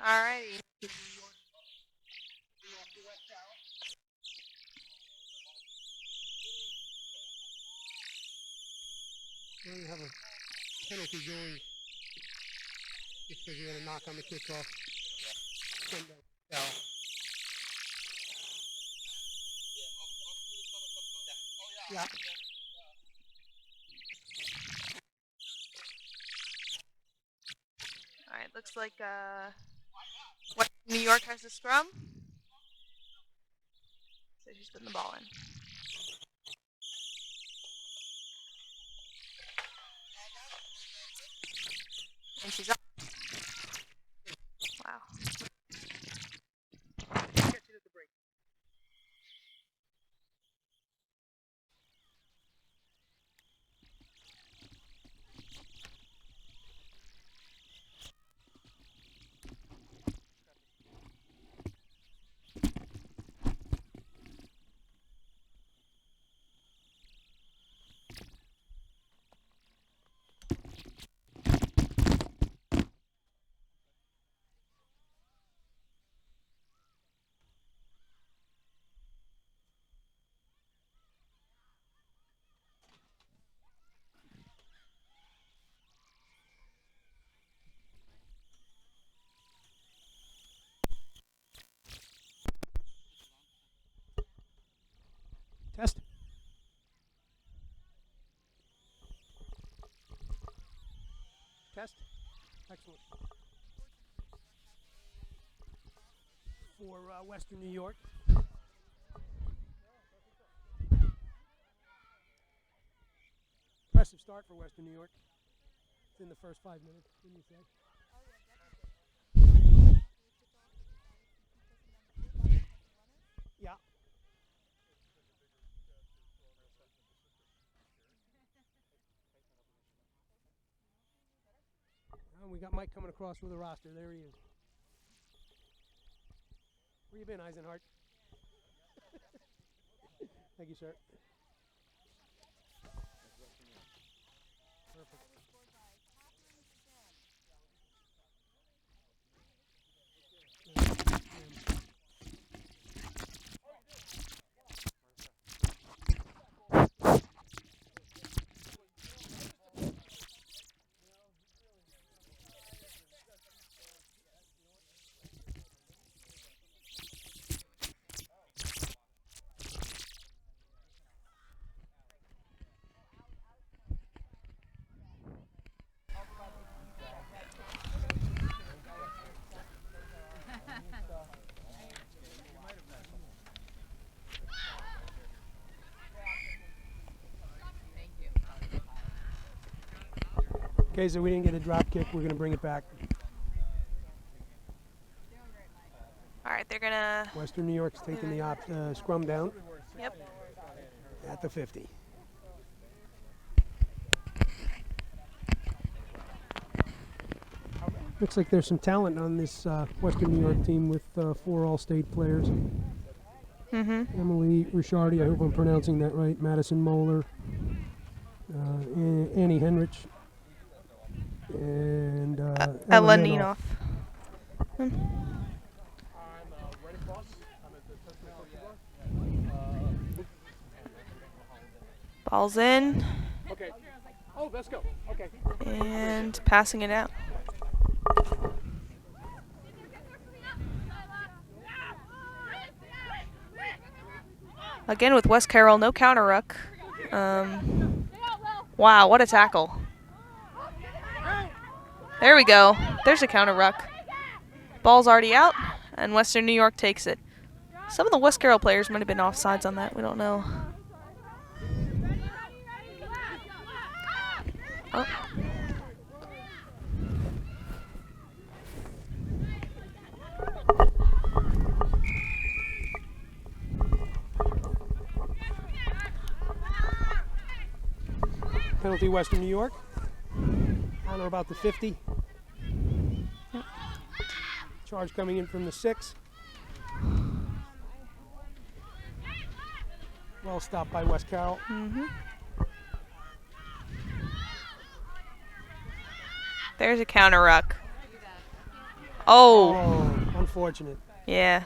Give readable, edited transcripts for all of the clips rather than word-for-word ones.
Alrighty. We're going to have a penalty going just because we're going to knock on the kickoff. Send that foul. Yeah. Alright, looks like Western New York has a scrum. So she's putting the ball in. And she's up. Wow. Test. Test. Excellent. For Western New York. Impressive start for Western New York. It's in the first 5 minutes, didn't you say? Yeah. We got Mike coming across with a roster. There he is. Where you been, Eisenhart? Thank you, sir. Perfect. Okay, so we didn't get a drop kick. We're going to bring it back. All right, they're gonna. Western New York's taking the scrum down. Yep. At the 50. Looks like there's some talent on this Western New York team with 4 All-State players. Mm-hmm. Emily Rishardi, I hope I'm pronouncing that right. Madison Moeller, Annie Henrich, and Ella Ninoff. Ball's in. Okay. Oh, let's go. Okay. And passing it out. Again with West Carroll, no counter ruck. Wow, what a tackle. There we go. There's a counter ruck. Ball's already out, and Western New York takes it. Some of the West Carroll players might have been offsides on that. We don't know. Oh. Penalty Western New York. On or about the 50. Yep. Charge coming in from the 6. Well stopped by West Carroll. Mm-hmm. There's a counter ruck. Oh, Oh, unfortunate. yeah.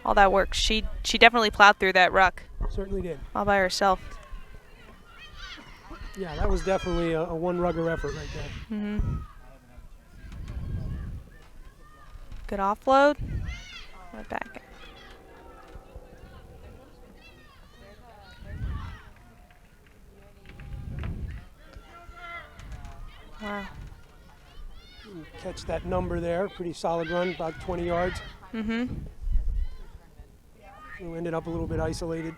All that work. She definitely plowed through that ruck Certainly did. all by herself. Yeah, that was definitely a one-rugger effort right there. Mm-hmm. Good offload. Right back. Wow. Catch that number there. Pretty solid run, about 20 yards. Mm-hmm. We ended up a little bit isolated.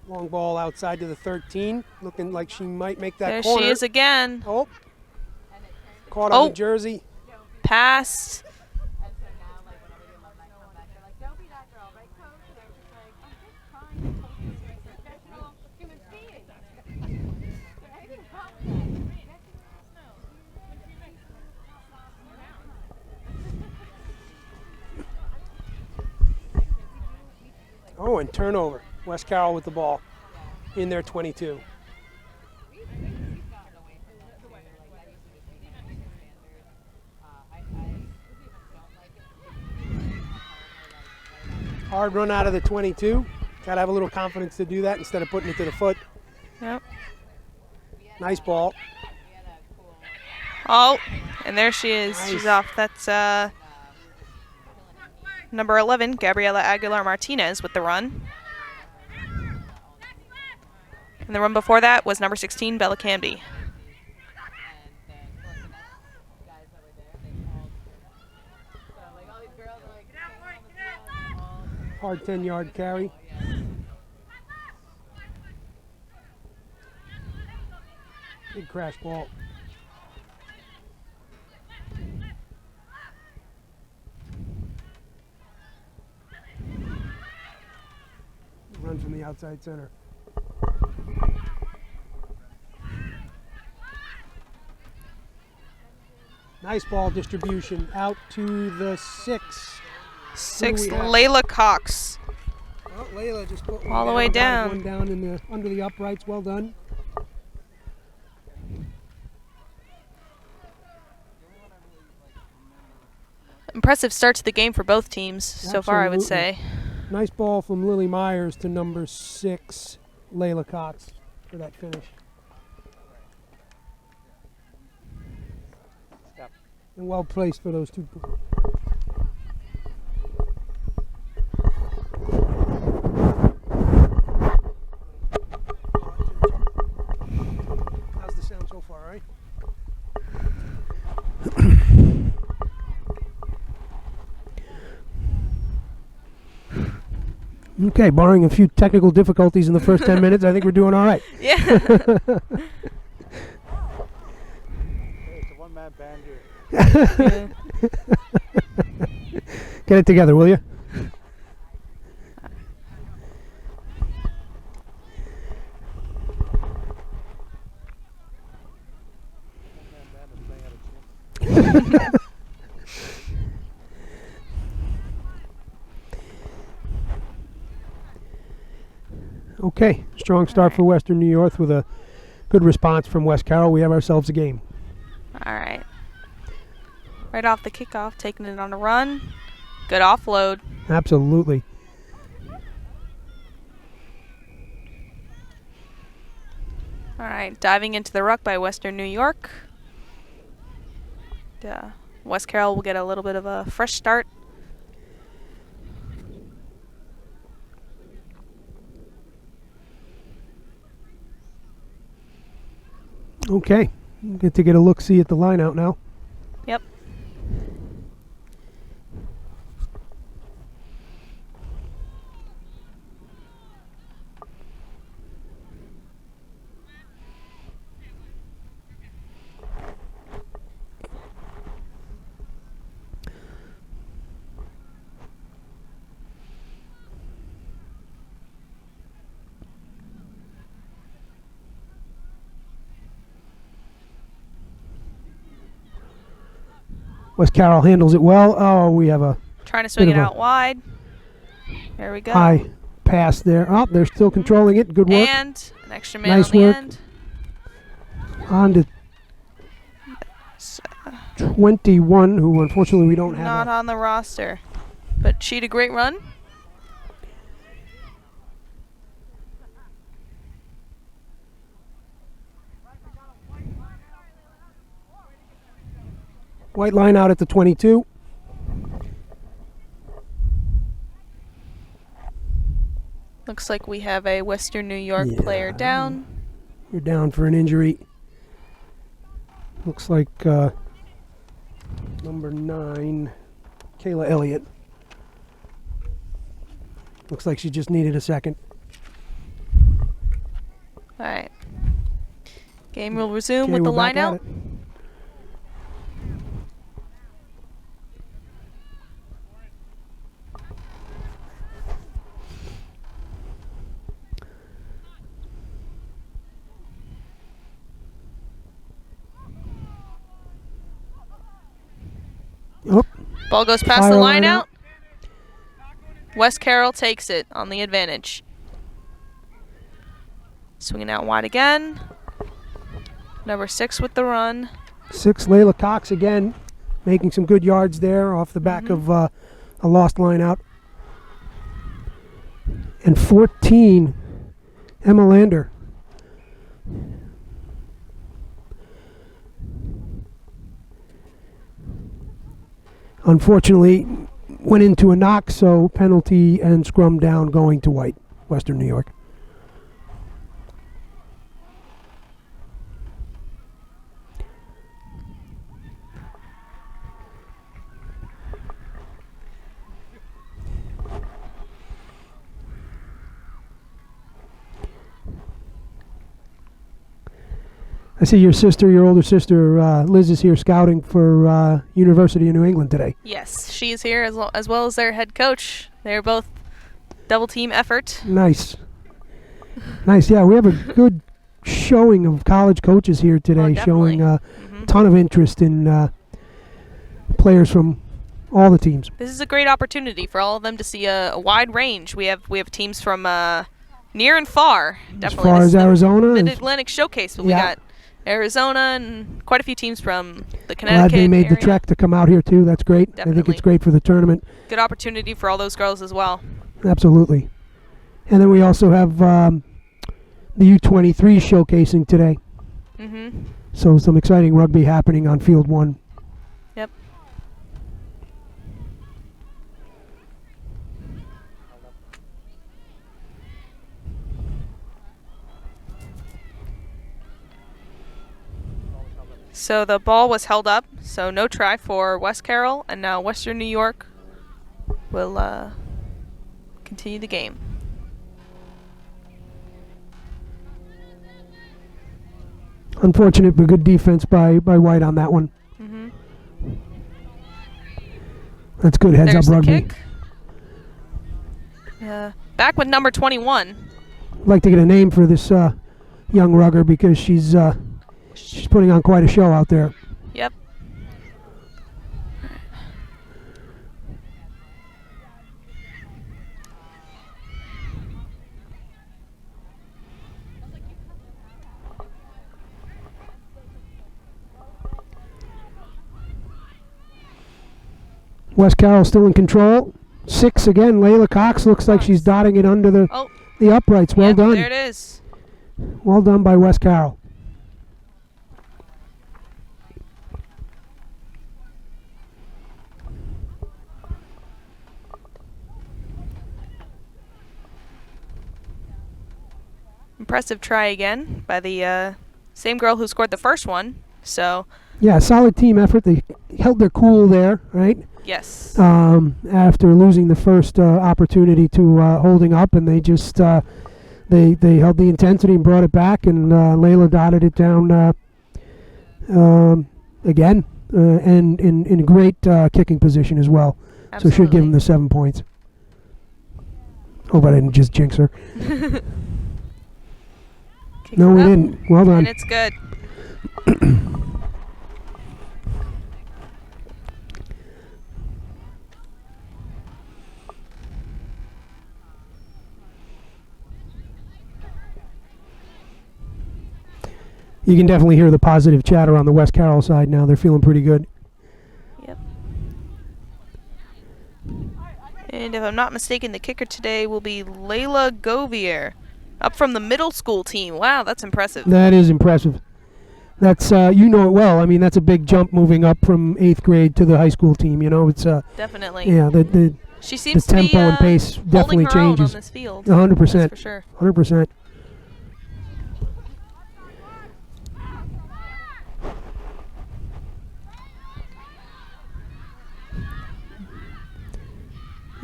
Long ball outside to the 13, looking like she might make that There corner. she is again. Oh, caught on the jersey. Passed. Oh, and turnover. West Carroll with the ball in their 22. Hard run out of the 22. Got to have a little confidence to do that instead of putting it to the foot. Yep. Nice ball. Oh, and there she is. Nice. She's off. That's number 11, Gabriela Aguilar-Martinez with the run. And the run before that was number 16, Bella Camby. Hard 10-yard carry. Big crash ball. Run from the outside center. Nice ball distribution out to the 6. 6, we have? Layla Cox. Well, Layla just put one All the way got down. One down in the under the uprights. Well done. Impressive start to the game for both teams so far, I would say. Nice ball from Lily Myers to number 6, Layla Cox, for that finish. And well placed for those two. How's the sound so far, right? Okay, barring a few technical difficulties in the first 10 minutes, I think we're doing all right. Yeah. It's a one-man band here. Yeah. Get it together, will you? One-man band is playing at a gym. Okay, strong start for Western New York with a good response from West Carroll. We have ourselves a game. All right. Right off the kickoff, taking it on a run. Good offload. Absolutely. All right, diving into the ruck by Western New York. West Carroll will get a little bit of a fresh start. Okay, get to get a look-see at the line out now. Yep. West Carroll handles it well. Oh, we have a Trying to swing Bit it of a out wide. There we go. high pass there. Oh, they're still controlling it. Good work. And an extra man Nice on the work. end. On to 21, who unfortunately we don't have. Not on the roster. But she had a great run. White line out at the 22. Looks like we have a Western New York Yeah. player down. You're down for an injury. Looks like number 9, Kayla Elliott. Looks like she just needed a second. All right. Game will resume Okay, with the we're back line at out. it. Oh, Ball goes past Fire the line line out. West Carroll takes it on the advantage. Swinging out wide again. Number 6 with the run. 6, Layla Cox again, making some good yards there off the back of a lost line out. And 14, Emma Lander. Unfortunately, went into a knock, so penalty and scrum down going to White, Western New York. I see your sister, your older sister, Liz, is here scouting for University of New England today. Yes, she is here as well as their head coach. They're both double team effort. Nice. Nice, yeah. We have a good showing of college coaches here today, showing a ton of interest in players from all the teams. This is a great opportunity for all of them to see a wide range. We have teams from near and far. Definitely. As far This as is the Arizona, Mid-Atlantic Showcase, but we got Arizona and quite a few teams from the Connecticut glad they made area. the trek to come out here too. That's great. I think Definitely. it's great for the tournament. Good opportunity for all those girls as well. Absolutely. And then we also have the U23 showcasing today. So some exciting rugby happening on Field 1. Yep. So the ball was held up, so no try for West Carroll, and now Western New York will continue the game. Unfortunate, but good defense by White on that one. That's good heads There's up the rugby. kick. Back with number 21. I'd like to get a name for this young rugger because she's putting on quite a show out there. Yep. West Carroll still in control. 6 again. Layla Cox looks like she's dotting it under the uprights. Well Yep, done. there it is. Well done by West Carroll. Impressive try again by the same girl who scored the first one. So, Yeah, solid team effort. They held their cool there, right? yes. After losing the first opportunity to holding up, and they just they held the intensity and brought it back, and Layla dotted it down again, and in great kicking position as well. Absolutely. So should give them the 7 points. Hope I didn't just jinx her. Kick No, it we up, didn't. Well done. And it's good. you can definitely hear the positive chatter on the West Carroll side now. They're feeling pretty good. Yep. And if I'm not mistaken, the kicker today will be Layla Govier, up from the middle school team. Wow, that's impressive. That is impressive. That's you know it well. I mean, that's a big jump moving up from 8th grade to the high school team. You know, it's definitely. Yeah, she seems the tempo to be and pace definitely holding her own changes. on this field. 100%. That's for sure. 100%.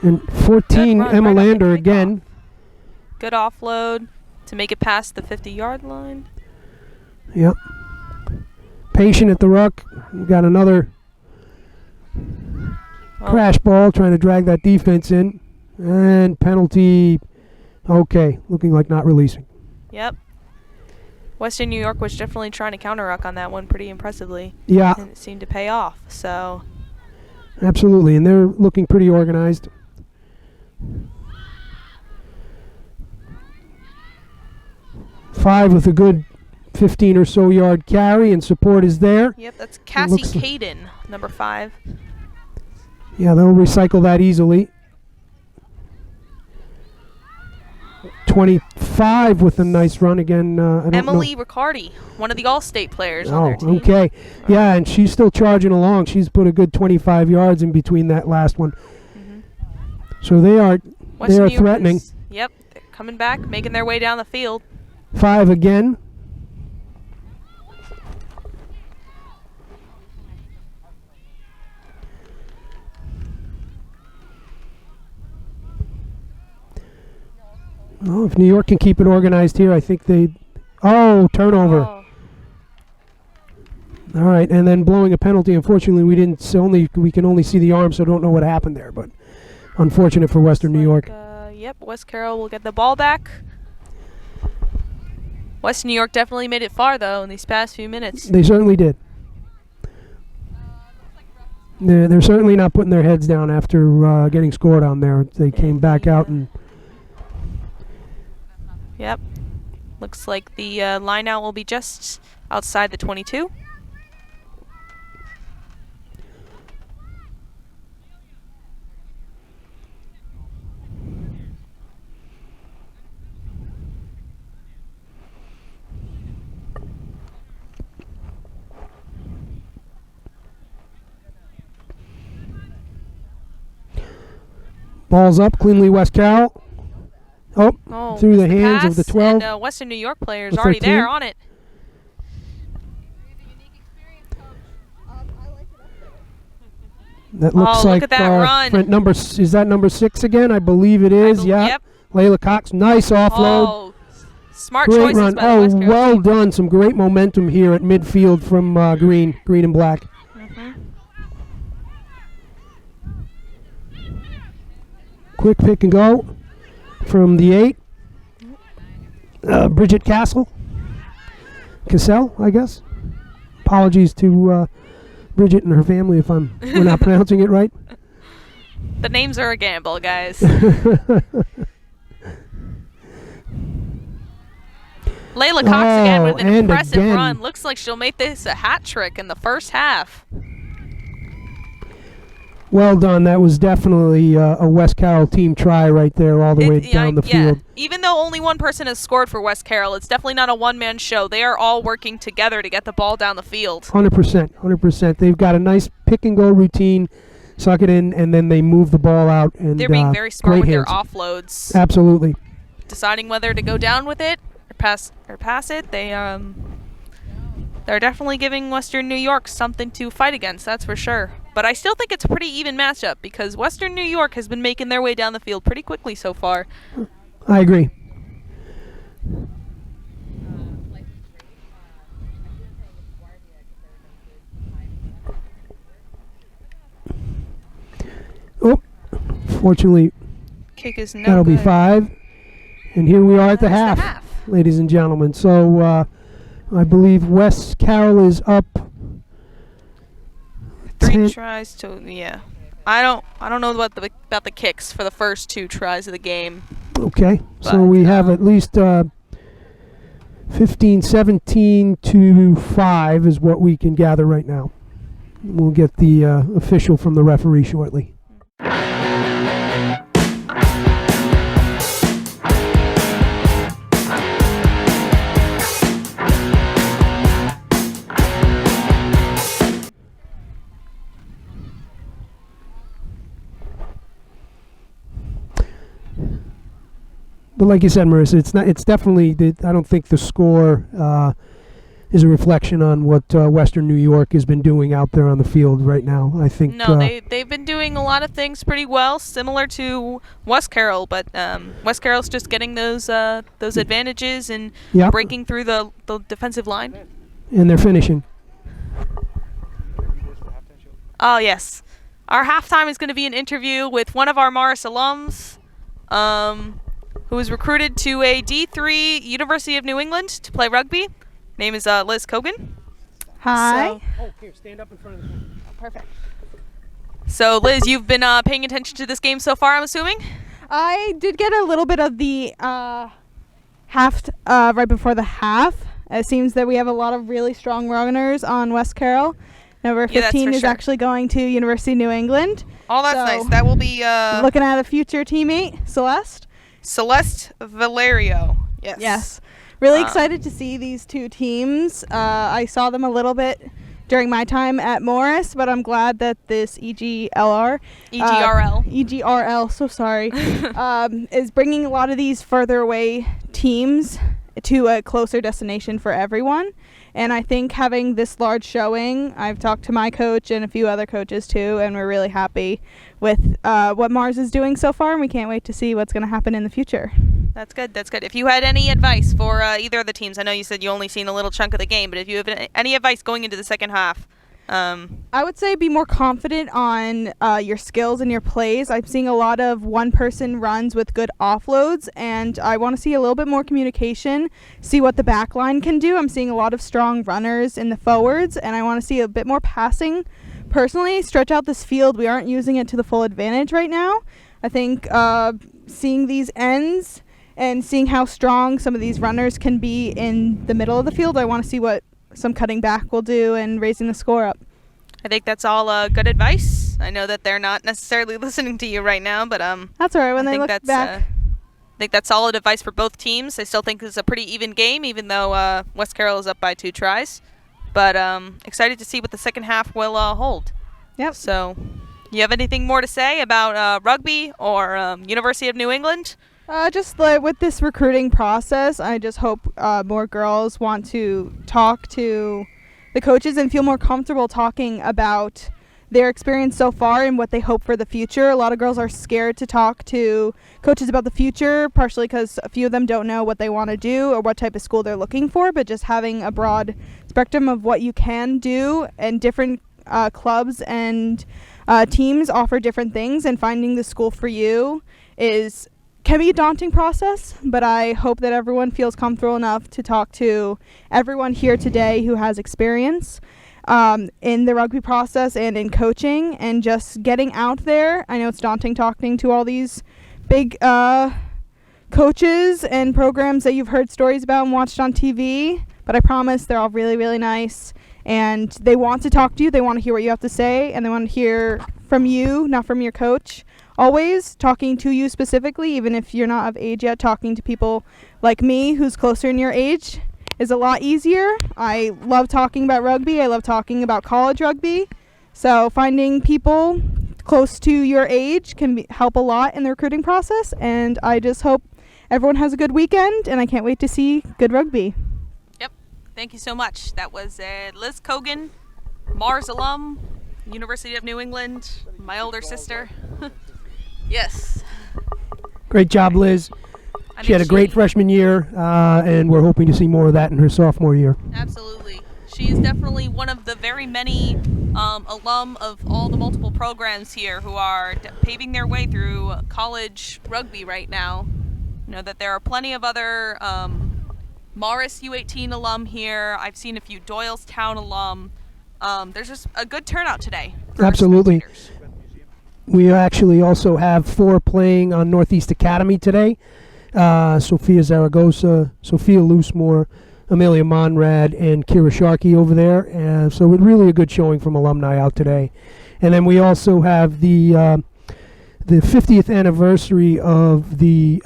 And 14, run, Emma right off the Lander kickoff. again. Good offload to make it past the 50-yard line. Yep. Patient at the ruck. We got another crash ball trying to drag that defense in. And penalty. Okay, looking like not releasing. Yep. Western New York was definitely trying to counter-ruck on that one pretty impressively. Yeah. And it seemed to pay off, so. Absolutely, and they're looking pretty organized. Five with a good 15 or so yard carry, and support is there. Yep, that's Cassie Caden, number 5. Yeah, they'll recycle that easily. 25 with a nice run again. I don't Emily know. Riccardi, one of the All-State players on their team. Okay. Yeah, and she's still charging along. She's put a good 25 yards in between that last one. So they are threatening. Yep, they're coming back, making their way down the field. 5 again. Oh, if New York can keep it organized here, I think they. Oh, turnover. Oh. All right, and then blowing a penalty. Unfortunately, we can only see the arm, so don't know what happened there. But unfortunate for Western New York. Yep, West Carroll will get the ball back. Western New York definitely made it far, though, in these past few minutes. They certainly did. They're certainly not putting their heads down after getting scored on there. They came back out and. Yep. Looks like the line out will be just outside the 22. Ball's up, cleanly West Carroll. Oh, through the hands of the 12. And Western New York players already there on it. That looks like look at that run. Is that number 6 again? I believe it is. Yeah. Yep. Layla Cox, nice offload. Oh, smart great choices run. by the West Carroll Well team. done. Some great momentum here at midfield from green and black. Quick pick and go from the 8. Bridget Cassell, I guess. Apologies to Bridget and her family if we're not pronouncing it right. The names are a gamble, guys. Layla Cox again with an impressive run. Looks like she'll make this a hat trick in the first half. Well done. That was definitely a West Carroll team try right there all the way down the field. Even though only one person has scored for West Carroll, it's definitely not a one-man show. They are all working together to get the ball down the field. 100%. 100%. They've got a nice pick-and-go routine, suck it in, and then they move the ball out. And they're being very smart with their hands. offloads. Absolutely. Deciding whether to go down with it or pass it. They're definitely giving Western New York something to fight against, that's for sure. But I still think it's a pretty even matchup because Western New York has been making their way down the field pretty quickly so far. I agree. Oh, fortunately, Kick is no that'll good. be 5. And here we are at the That's half, ladies and gentlemen. So I believe West Carroll is up 3 tries to I don't know about the kicks for the first 2 tries of the game. Okay, But, so we have at least 15-17-5 is what we can gather right now. We'll get the official from the referee shortly. But like you said, Marissa, it's definitely. I don't think the score is a reflection on what Western New York has been doing out there on the field right now. I think no, they've been doing a lot of things pretty well, similar to West Carroll. But West Carroll's just getting those advantages and breaking through the defensive line. And they're finishing. Oh yes, our halftime is going to be an interview with one of our MAWRS alums. Who was recruited to a D3 University of New England to play rugby. Name is Liz Cogan. Hi. Here, stand up in front of the camera. Oh, perfect. So, Liz, you've been paying attention to this game so far, I'm assuming? I did get a little bit of the half right before the half. It seems that we have a lot of really strong runners on West Carroll. Number 15 is actually going to University of New England. Oh, that's nice. That will be looking at a future teammate, Celeste Valerio. Yes. Really excited to see these two teams. I saw them a little bit during my time at MAWRS, but I'm glad that this EGRL, so sorry, is bringing a lot of these further away teams to a closer destination for everyone. And I think having this large showing, I've talked to my coach and a few other coaches too, and we're really happy with what MAWRS is doing so far, and we can't wait to see what's going to happen in the future. That's good. If you had any advice for either of the teams, I know you said you only seen a little chunk of the game, but if you have any advice going into the second half, I would say be more confident on your skills and your plays. I'm seeing a lot of one-person runs with good offloads, and I want to see a little bit more communication, see what the back line can do. I'm seeing a lot of strong runners in the forwards, and I want to see a bit more passing. Personally, stretch out this field. We aren't using it to the full advantage right now. I think seeing these ends and seeing how strong some of these runners can be in the middle of the field, I want to see what some cutting back will do and raising the score up. I think that's all good advice. I know that they're not necessarily listening to you right now, but that's all right. When they look back, I think that's solid advice for both teams. I still think it's a pretty even game, even though West Carroll is up by 2 tries. But excited to see what the second half will hold. Yep. So, you have anything more to say about rugby or University of New England? Just with this recruiting process, I just hope more girls want to talk to the coaches and feel more comfortable talking about their experience so far and what they hope for the future. A lot of girls are scared to talk to coaches about the future, partially because a few of them don't know what they want to do or what type of school they're looking for, but just having a broad spectrum of what you can do, and different clubs and teams offer different things, and finding the school for you can be a daunting process, but I hope that everyone feels comfortable enough to talk to everyone here today who has experience in the rugby process and in coaching, and just getting out there. I know it's daunting talking to all these big coaches and programs that you've heard stories about and watched on TV, but I promise they're all really, really nice, and they want to talk to you. They want to hear what you have to say, and they want to hear from you, not from your coach. Always talking to you specifically, even if you're not of age yet. Talking to people like me who's closer in your age is a lot easier. I love talking about rugby. I love talking about college rugby. So finding people close to your age can help a lot in the recruiting process. And I just hope everyone has a good weekend, and I can't wait to see good rugby. Yep. Thank you so much. That was Liz Cogan, MAWRS alum, University of New England, my older sister. Yes. Great job, Liz. She had a great freshman year, and we're hoping to see more of that in her sophomore year. Absolutely. She is definitely one of the very many alum of all the multiple programs here who are paving their way through college rugby right now. You know that there are plenty of other MAWRS U18 alum here. I've seen a few Doylestown alum. There's just a good turnout today. Absolutely. We actually also have 4 playing on Northeast Academy today. Sophia Zaragoza, Sophia Loosemore, Amelia Monrad and Kira Sharkey over there. So really a good showing from alumni out today. And then we also have the 50th anniversary of the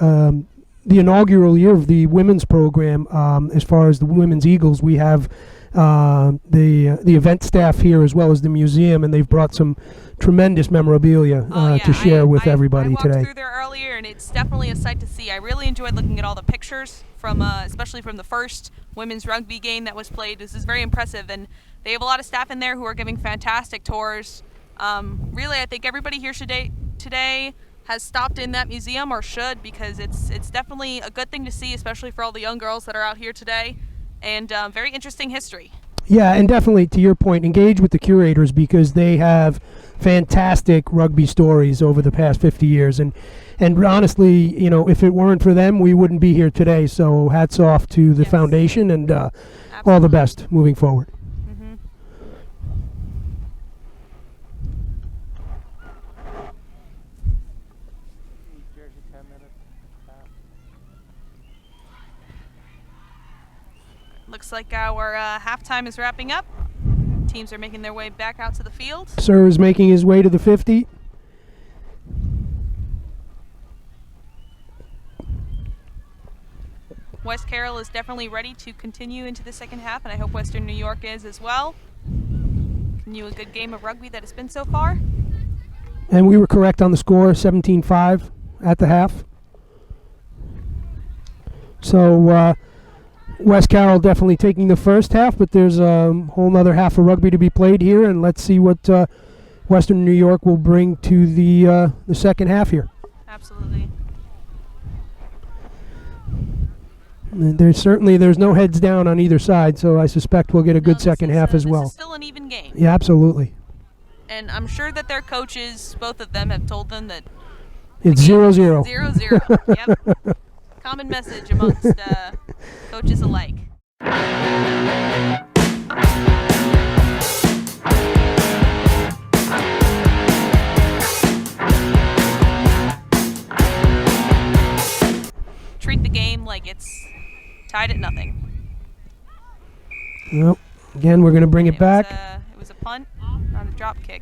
inaugural year of the women's program. As far as the Women's Eagles, we have the event staff here as well as the museum, and they've brought some tremendous memorabilia to share with everybody I walked today. through there earlier, and it's definitely a sight to see. I really enjoyed looking at all the pictures from, especially from the first women's rugby game that was played. This is very impressive, and they have a lot of staff in there who are giving fantastic tours. Really, I think everybody here today has stopped in that museum or should, because it's definitely a good thing to see, especially for all the young girls that are out here today, and very interesting history. Yeah, and definitely, to your point, engage with the curators because they have fantastic rugby stories over the past 50 years. And honestly, you know, if it weren't for them, we wouldn't be here today. So hats off to the foundation, and all the best moving forward. Jersey 10 minutes. Looks like our halftime is wrapping up. Teams are making their way back out to the field. Sir is making his way to the 50. West Carroll is definitely ready to continue into the second half, and I hope Western New York is as well. Continue a good game of rugby that it's been so far. And we were correct on the score, 17-5 at the half. So West Carroll definitely taking the first half, but there's a whole nother half of rugby to be played here, and let's see what Western New York will bring to the second half here. Absolutely. And there's no heads down on either side, so I suspect we'll get a good second half as well. This is still an even game. Yeah, absolutely. And I'm sure that their coaches, both of them, have told them that it's 0-0. 0-0. Yep. Common message amongst coaches alike. Treat the game like it's tied at nothing. Well, again, we're going to bring it back. It was a punt, not a drop kick.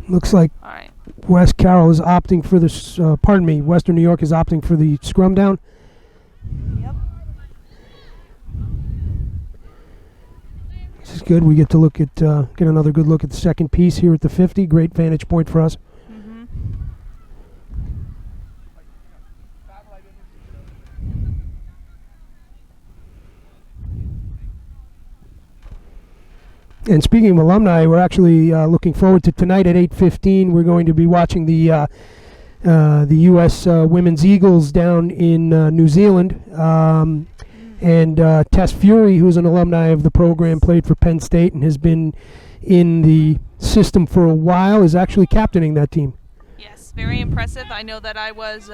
Looks like All right. West Carroll is opting for this. Western New York is opting for the scrum down. Yep. This is good. We get to look at get another good look at the second piece here at the 50. Great vantage point for us. And speaking of alumni, we're actually looking forward to tonight at 8:15. We're going to be watching the U.S. Women's Eagles down in New Zealand. And Tess Fury, who's an alumni of the program, played for Penn State and has been in the system for a while, is actually captaining that team. Yes, very impressive. I know that I was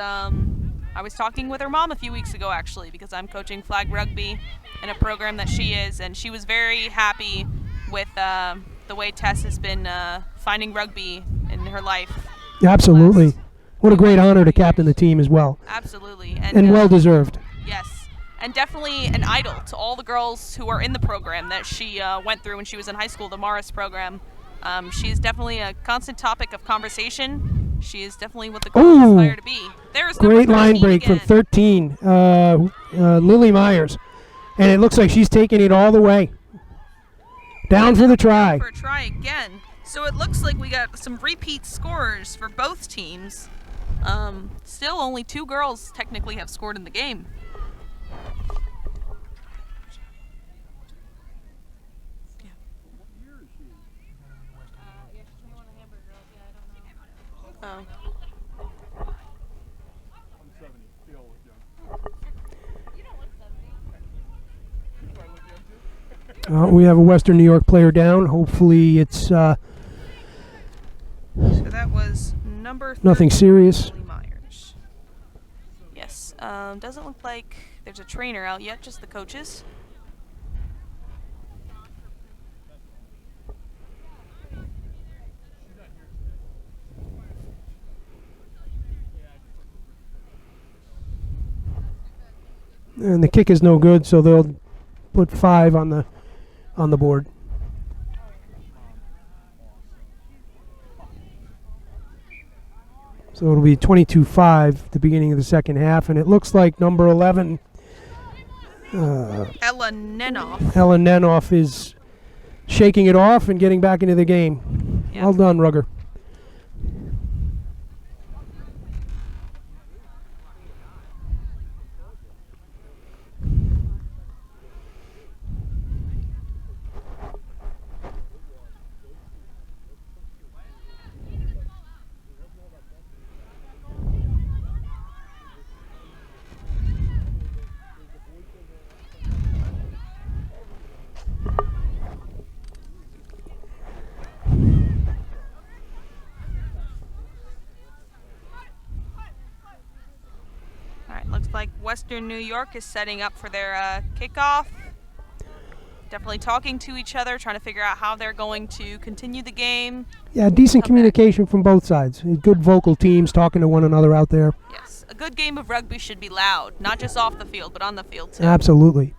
talking with her mom a few weeks ago, actually, because I'm coaching flag rugby in a program that she is, and she was very happy with the way Tess has been finding rugby in her life. Yeah, absolutely. What a great honor to captain the team as well. Absolutely. And well-deserved. Yes. And definitely an idol to all the girls who are in the program that she went through when she was in high school, the MAWRS program. She is definitely a constant topic of conversation. She is definitely what the girls aspire to be. There's great line break from 13, Lily Myers. And it looks like she's taking it all the way. Down for the try. For a try again. So it looks like we got some repeat scorers for both teams. Still only 2 girls technically have scored in the game. Oh. We have a Western New York player down. Hopefully it's So that was number 30, nothing serious. Lily Myers. Yes. Doesn't look like there's a trainer out yet, just the coaches. And the kick is no good, so they'll put 5 on the board. So it'll be 22-5 at the beginning of the second half, and it looks like number 11, Ella Nenoff. Ellen Nenoff, is shaking it off and getting back into the game. Yep. Well done, Rugger. Looks like Western New York is setting up for their kickoff. Definitely talking to each other, trying to figure out how they're going to continue the game. Yeah, decent communication from both sides. Good vocal teams talking to one another out there. Yes, a good game of rugby should be loud, not just off the field, but on the field too. Absolutely.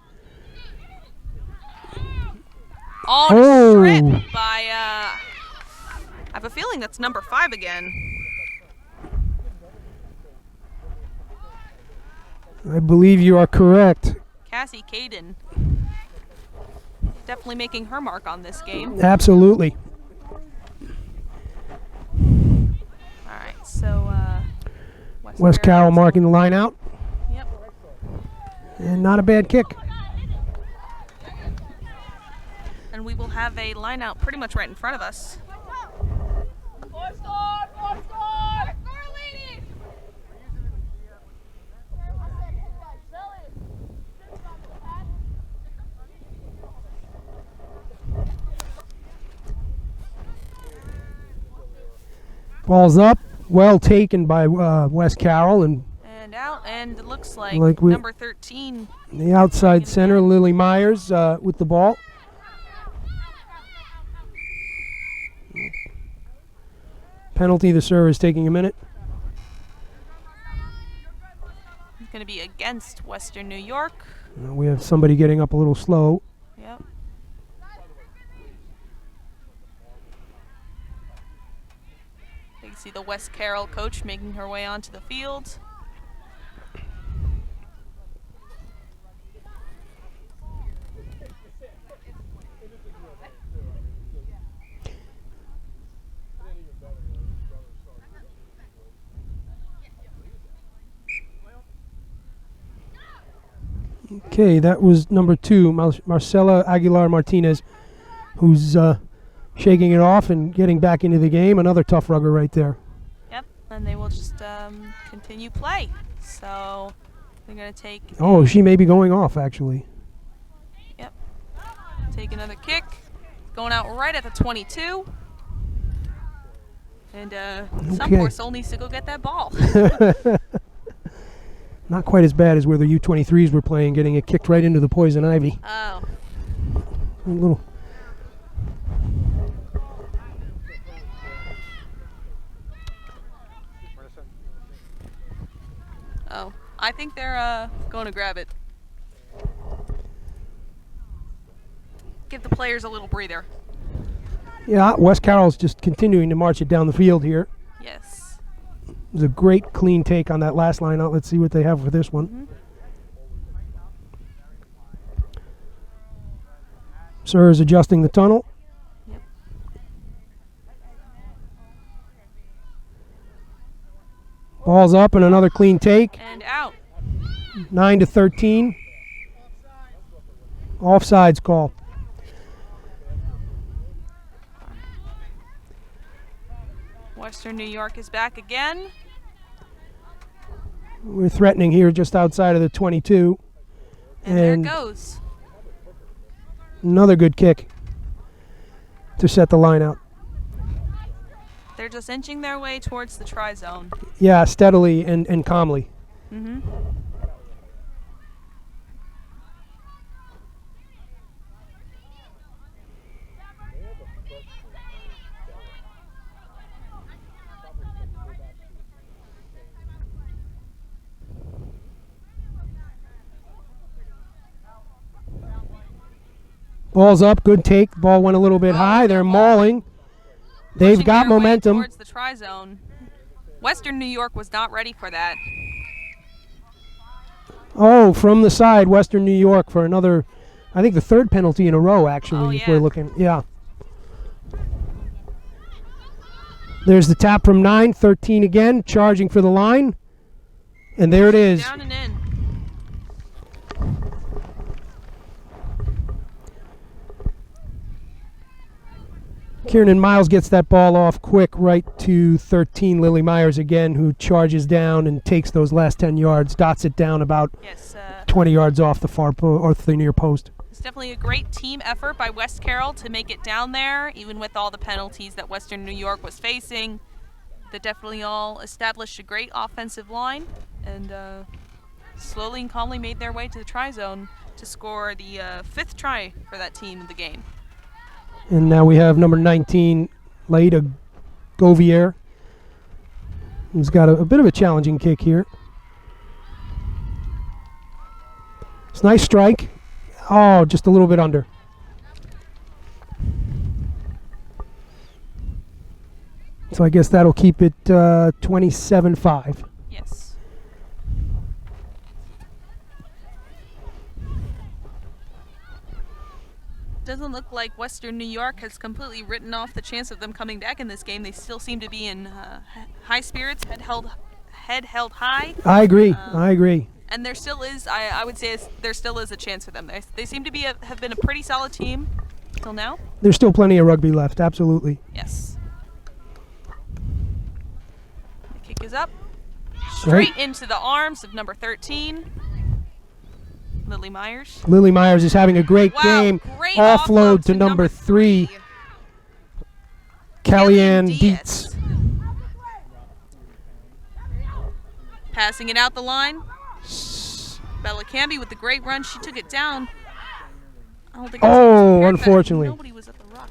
On a strip by, I have a feeling that's number 5 again. I believe you are correct. Cassie Caden. Definitely making her mark on this game. Absolutely. Alright, so West Carroll marking the line out. Yep. And not a bad kick. And we will have a line out pretty much right in front of us. Ball's up, well taken by West Carroll, and out, and it looks like number 13. The outside center, Lily Myers, with the ball. Penalty, the serve is taking a minute. It's going to be against Western New York. We have somebody getting up a little slow. Yep. You can see the West Carroll coach making her way onto the field. Okay, that was number 2, Marcela Aguilar Martinez, who's shaking it off and getting back into the game. Another tough rugger right there. Yep, and they will just continue play. So they're going to take... Oh, she may be going off, actually. Yep. Take another kick. Going out right at the 22. And some poor soul needs to go get that ball. Not quite as bad as where the U23s were playing, getting it kicked right into the poison ivy. Oh. A little. Oh, I think they're going to grab it. Give the players a little breather. Yeah, West Carroll's just continuing to march it down the field here. Yes. It was a great clean take on that last line out. Let's see what they have for this one. Mm-hmm. Sir is adjusting the tunnel. Yep. Ball's up and another clean take. And out. 9-13. Offsides call. Western New York is back again. We're threatening here just outside of the 22. And there it goes. Another good kick to set the line out. They're just inching their way towards the try zone. Yeah, steadily and calmly. Mm-hmm. Ball's up, good take. Ball went a little bit high. They're mauling. They've Pushing got their way momentum. towards the try zone. Western New York was not ready for that. Oh, from the side, Western New York for another, I think the third penalty in a row, actually, if we're looking. Yeah. There's the tap from 9, 13 again, charging for the line. And there it is. Down and in. Kieran Miles gets that ball off quick right to 13, Lily Myers again, who charges down and takes those last 10 yards, dots it down about 20 yards off the far or the near post. It's definitely a great team effort by West Carroll to make it down there, even with all the penalties that Western New York was facing. They definitely all established a great offensive line and slowly and calmly made their way to the try zone to score the 5th try for that team in the game. And now we have number 19, Laida Govier, who's got a bit of a challenging kick here. It's a nice strike. Oh, just a little bit under. So I guess that'll keep it 27-5. Yes. Doesn't look like Western New York has completely written off the chance of them coming back in this game. They still seem to be in high spirits, head held high. I agree. And there still is, I would say, there still is a chance for them. They seem to be have been a pretty solid team till now. There's still plenty of rugby left, absolutely. Yes. The kick is up. Straight into the arms of number 13, Lily Myers. Lily Myers is having a great game. Great Offload to number 3, Kellyanne Dietz. Passing it out the line. Bella Camby with the great run. She took it down. I don't think unfortunately. Nobody was at the ruck.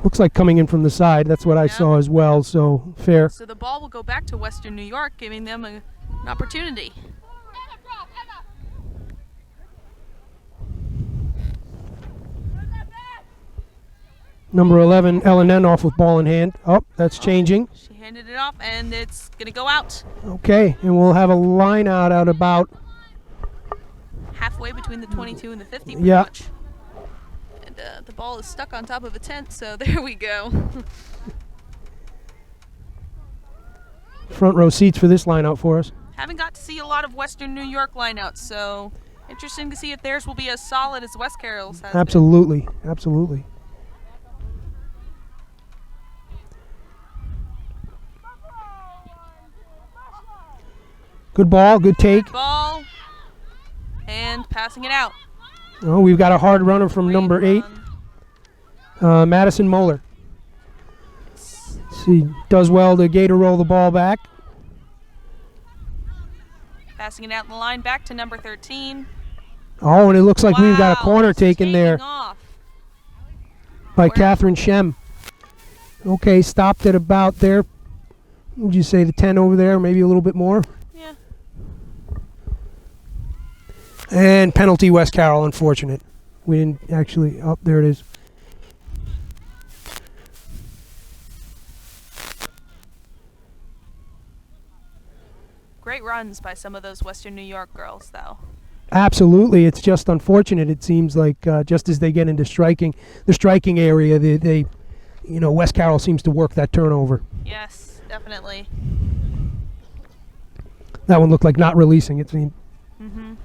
Looks like coming in from the side. That's what I saw as well, so fair. So the ball will go back to Western New York, giving them an opportunity. Number 11, Ellen Enoff with ball in hand. Oh, that's changing. She handed it off, and it's going to go out. Okay, and we'll have a line out at about halfway between the 22 and the 50, pretty much. And the ball is stuck on top of a tent, so there we go. Front row seats for this line out for us. Haven't got to see a lot of Western New York lineouts, so interesting to see if theirs will be as solid as West Carroll's has Absolutely, absolutely. Good ball, good take. Good ball, and passing it out. Oh, we've got a hard runner from number 8, Madison Moeller. She does well to gator roll the ball back. Passing it out the line back to number 13. Oh, and it looks like we've got a corner taken there by Catherine Shem. Okay, stopped at about there. Would you say the 10 over there, maybe a little bit more? Yeah. And penalty West Carroll, unfortunate. We didn't actually, oh, there it is. Great runs by some of those Western New York girls, though. Absolutely, it's just unfortunate. It seems like just as they get into the striking area, they West Carroll seems to work that turnover. Yes, definitely. That one looked like not releasing. It seemed. Mm-hmm.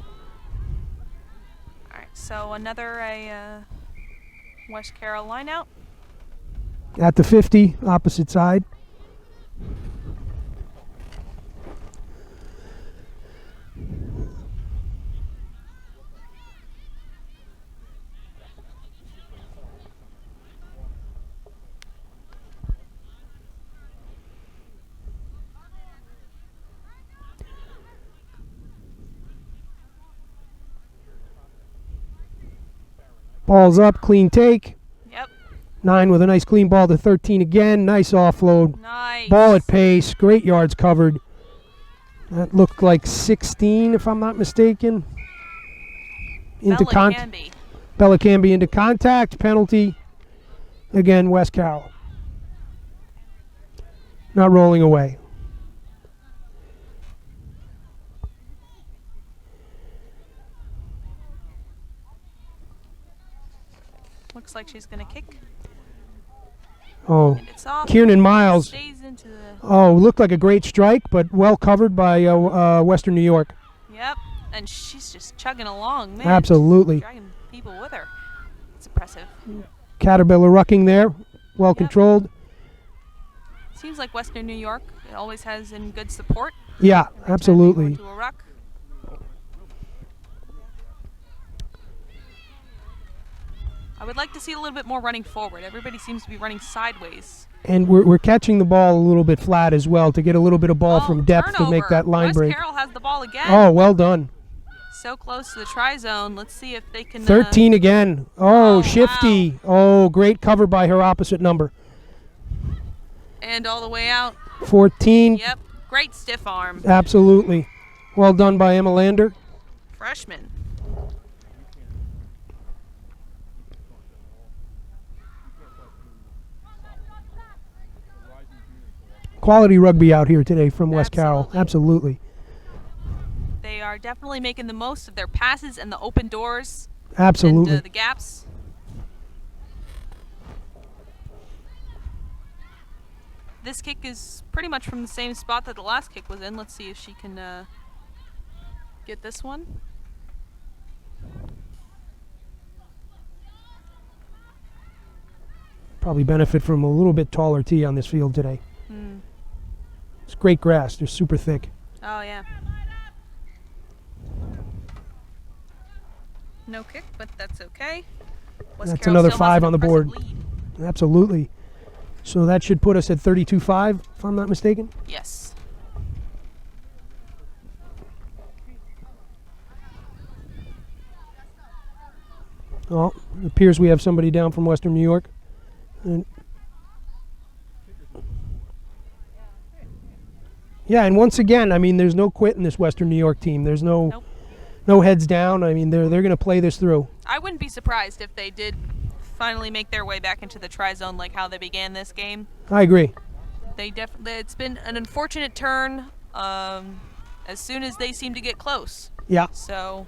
All right, so another West Carroll line out. At the 50, opposite side. Ball's up, clean take. Yep. 9 with a nice clean ball to 13 again. Nice offload. Nice. Ball at pace. Great yards covered. That looked like 16, if I'm not mistaken. Bella Canby. Bellicambi into contact. Penalty. Again, West Carroll. Not rolling away. Looks like she's going to kick. Oh, And it's off. Kiernan Miles. Stays into the... Oh, looked like a great strike, but well covered by Western New York. Yep. And she's just chugging along, man. Absolutely. She's dragging people with her. It's impressive. Caterpillar rucking there. Well controlled. Seems like Western New York always has in good support. Yeah, Every time they go absolutely. into a ruck. I would like to see a little bit more running forward. Everybody seems to be running sideways. And we're catching the ball a little bit flat as well to get a little bit of ball from depth to make turnover. that line West break. Carroll has the ball again. Oh, well done. So close to the try zone. Let's see if they can... 13 again. Oh, Oh, shifty. Oh, great cover by her opposite number. And all the way out. 14. Yep. Great stiff arm. Absolutely. Well done by Emma Lander. Freshman. Quality rugby out here today from West Carroll. Absolutely. Absolutely. They are definitely making the most of their passes and the open doors. Absolutely. And the gaps. This kick is pretty much from the same spot that the last kick was in. Let's see if she can get this one. Probably benefit from a little bit taller tee on this field today. Hmm. It's great grass. They're super thick. Oh, yeah. No kick, but that's okay. West That's Carroll another still has 5 an on the impressive board. lead. Absolutely. So that should put us at 32-5, if I'm not mistaken. Yes. Oh, it appears we have somebody down from Western New York. And yeah, and once again, I mean, there's no quit in this Western New York team. There's no Nope. no heads down. I mean, they're going to play this through. I wouldn't be surprised if they did finally make their way back into the try zone like how they began this game. I agree. They definitely, it's been an unfortunate turn as soon as they seem to get close. Yeah. So,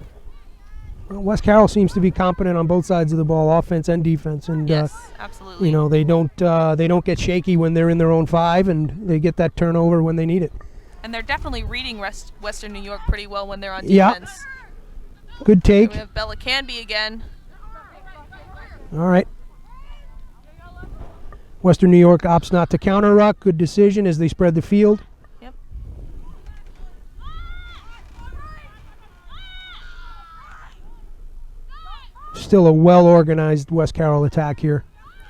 Well, West Carroll seems to be competent on both sides of the ball, offense and defense, and yes, absolutely. you know, they don't get shaky when they're in their own 5, and they get that turnover when they need it. And they're definitely reading Western New York pretty well when they're on Yeah. defense. Good take. We have Bella Canby again. All right. Western New York opts not to counter ruck. Good decision as they spread the field. Yep. Still a well-organized West Carroll attack here,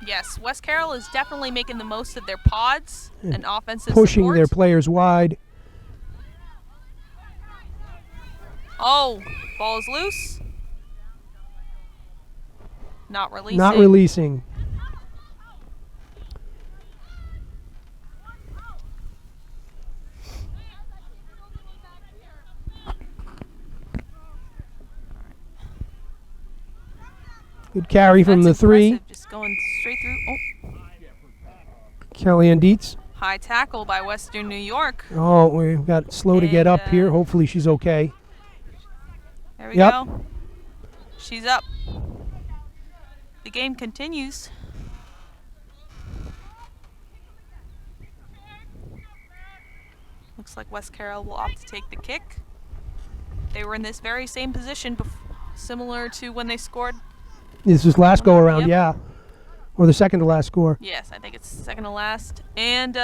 Yes, West Carroll is definitely making the most of their pods and offensive pushing support. their players wide. Oh, ball's loose. Not releasing. Not releasing. Good carry from the That's 3. impressive, just going straight through. Oh, Kellyanne Dietz. high tackle by Western New York. Oh, we've got slow to get And, up here. Hopefully she's okay. There we Yep. go. She's up. The game continues. Looks like West Carroll will opt to take the kick. They were in this very same position, similar to when they scored. This is last go around, Yep. yeah. Or the second to last score. Yes, I think it's second to last. And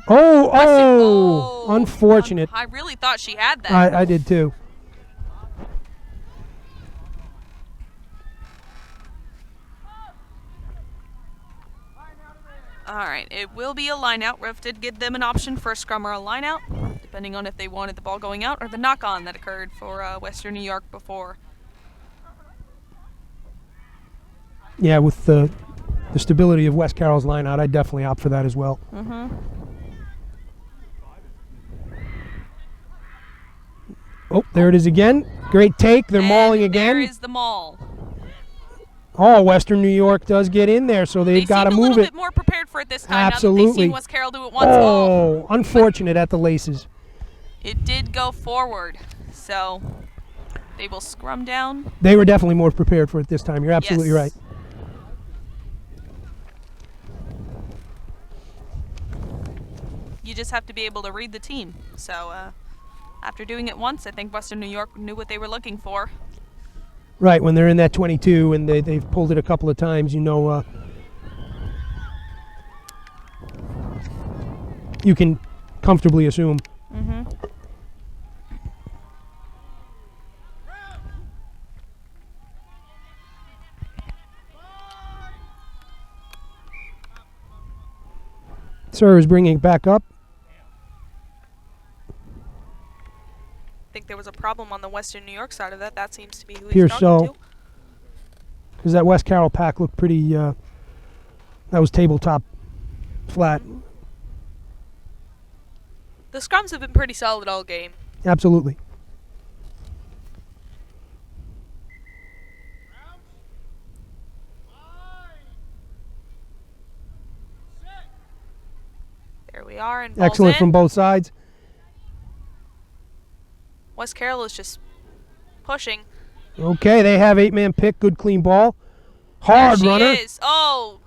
Oh, unfortunate. I really thought she had that. I did too. All right, it will be a line out. Ref did give them an option for a scrum or a line out, depending on if they wanted the ball going out or the knock on that occurred for Western New York before. Yeah, with the stability of West Carroll's line out, I'd definitely opt for that as well. Mm-hmm. Oh, there it is again. Great take. They're mauling again. There is the maul. Oh, Western New York does get in there, so they've got to seemed a move little it. bit more prepared for it this time. Now that Absolutely. they've seen West Carroll do it once. Oh, unfortunate at the laces. It did go forward, so they will scrum down. They were definitely more prepared for it this time. You're absolutely Yes. right. You just have to be able to read the team. So after doing it once, I think Western New York knew what they were looking for. Right, when they're in that 22 and they've pulled it a couple of times, you know, you can comfortably assume. Mm-hmm. Sir is bringing it back up. I think there was a problem on the Western New York side of that. That seems to be who Appears he's talking so. to. Because that West Carroll pack looked pretty, that was tabletop flat. The scrums have been pretty solid all game. Absolutely. There we are. And ball's Excellent in. from both sides. West Carroll is just pushing. Okay, they have 8-man pick. Good clean ball. Hard There she runner. is. Oh,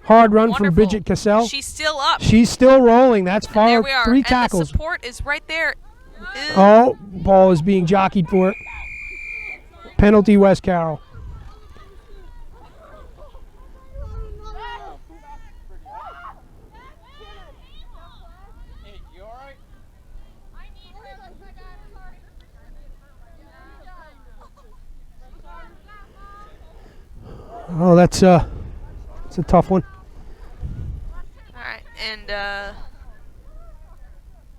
Hard run wonderful. from Bridget Cassell. She's still up. She's still rolling. That's And far. there we are. 3 and tackles. the support is right there. Ew. Oh, ball is being jockeyed for it. Penalty, West Carroll. Hey, you alright? Oh, that's a tough one. All right, and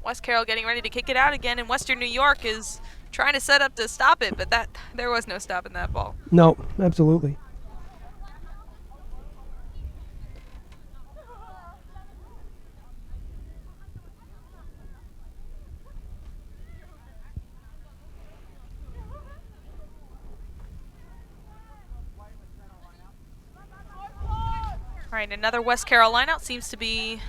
West Carroll getting ready to kick it out again, and Western New York is trying to set up to stop it, but there was no stopping that ball. No, absolutely. All right, another West Carroll lineout. Seems to be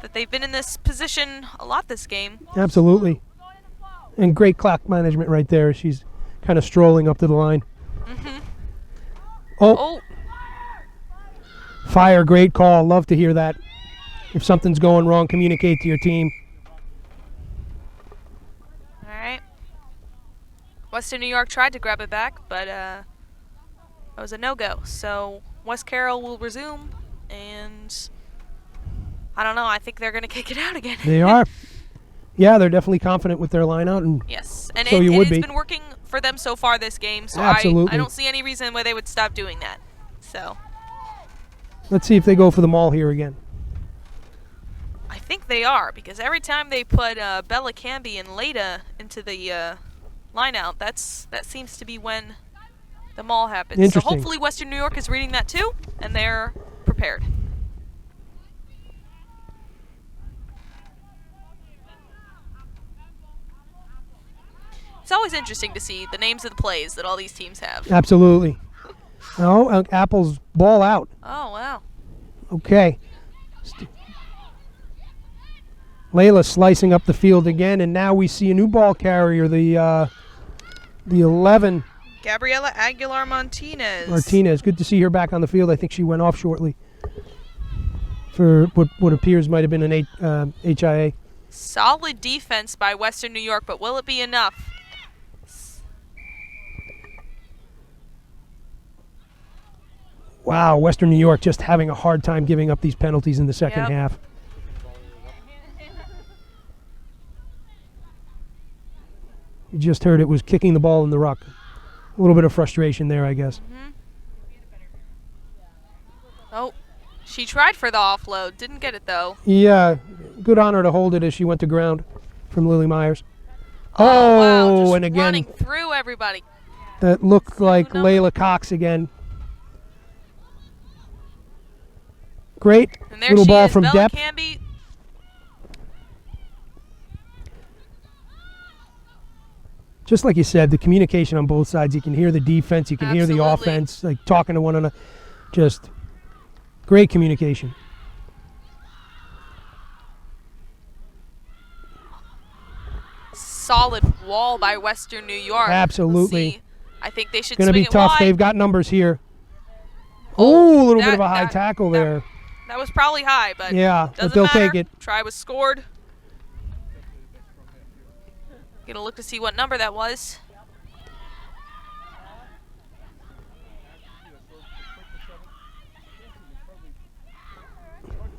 that they've been in this position a lot this game. Absolutely. And great clock management right there. She's kind of strolling up to the line. Mm-hmm. Oh, Oh, fire, great call. Love to hear that. If something's going wrong, communicate to your team. all right. Western New York tried to grab it back, but that was a no-go. So West Carroll will resume, and I don't know. I think they're going to kick it out again. They are. Yeah, they're definitely confident with their line out. And Yes, and So you would it's be. been working for them so far this game, so Absolutely. I don't see any reason why they would stop doing that. So let's see if they go for the maul here again. I think they are, because every time they put Bella Camby and Leda into the line out, that seems to be when the maul happens. So Interesting. hopefully Western New York is reading that too, and they're prepared. It's always interesting to see the names of the plays that all these teams have. Absolutely. No, Apple's ball out. Oh, wow. Okay. Layla slicing up the field again, and now we see a new ball carrier, the 11, Gabriela Aguilar Martinez. Martinez. Good to see her back on the field. I think she went off shortly for what appears might have been an HIA. Solid defense by Western New York, but will it be enough? Wow, Western New York just having a hard time giving up these penalties in the second Yep. half. You just heard it was kicking the ball in the ruck. A little bit of frustration there, I guess. Mm-hmm. Oh, she tried for the offload. Didn't get it, though. Yeah, good on her to hold it as she went to ground from Lily Myers. Wow, just and again, running through everybody. that looked like no. Layla Cox again. Great And there little she ball is, from Bella depth. Camby. just like you said, the communication on both sides. You can hear the defense, you can hear the Absolutely. offense, like talking to one another. Just great communication. Solid wall by Western New York. Absolutely. Let's see. I think they should Going to swing be it tough. wide. They've got numbers here. Oh, a little bit of a high tackle that- there. That was probably high, but Yeah, doesn't but they'll matter. take it. Try was scored. Gonna look to see what number that was.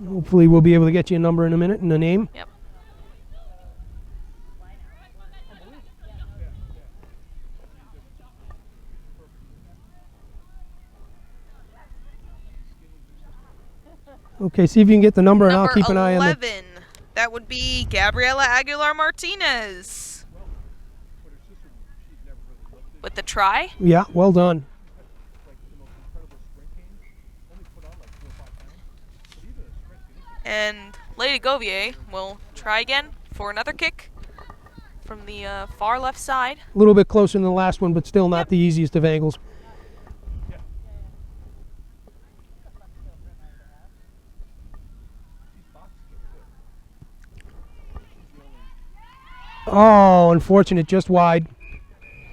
Hopefully we'll be able to get you a number in a minute and a name. Yep. Okay, see if you can get the number, and I'll Number keep an eye on the... 11. That would be Gabriela Aguilar Martinez. With the try. Yeah, well done. And Lady Govier will try again for another kick from the far left side. A little bit closer than the last one, but still not the easiest of angles. Oh, unfortunate, just wide.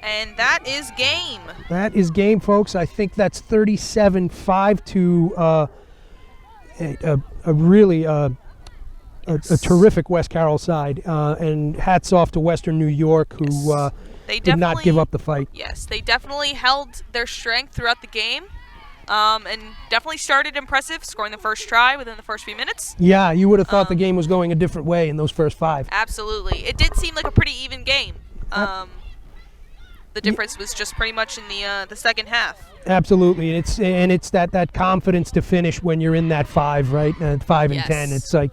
And that is game. That is game, folks. I think that's 37-5 to a really a terrific West Carroll side. And hats off to Western New York, who They did not give definitely- up the fight. Yes, they definitely held their strength throughout the game. And definitely started impressive, scoring the first try within the first few minutes. Yeah, you would have thought the game was going a different way in those first 5. Absolutely. It did seem like a pretty even game. The difference was just pretty much in the second half. Absolutely, it's that confidence to finish when you're in that 5, right? 5 and Yes. 10. It's like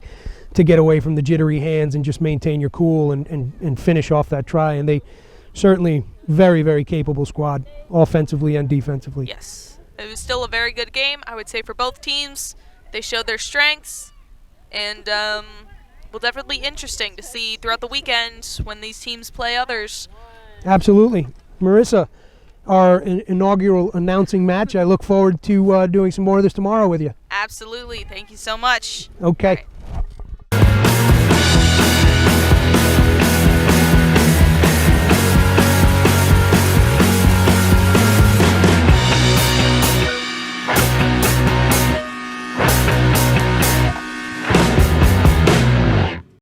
to get away from the jittery hands and just maintain your cool and finish off that try. And they certainly very, very capable squad, offensively and defensively. Yes. It was still a very good game, I would say, for both teams. They showed their strengths, and will definitely be interesting to see throughout the weekend when these teams play others. Absolutely. Marissa, our inaugural announcing match. I look forward to doing some more of this tomorrow with you. Absolutely. Thank you so much. Okay. All right.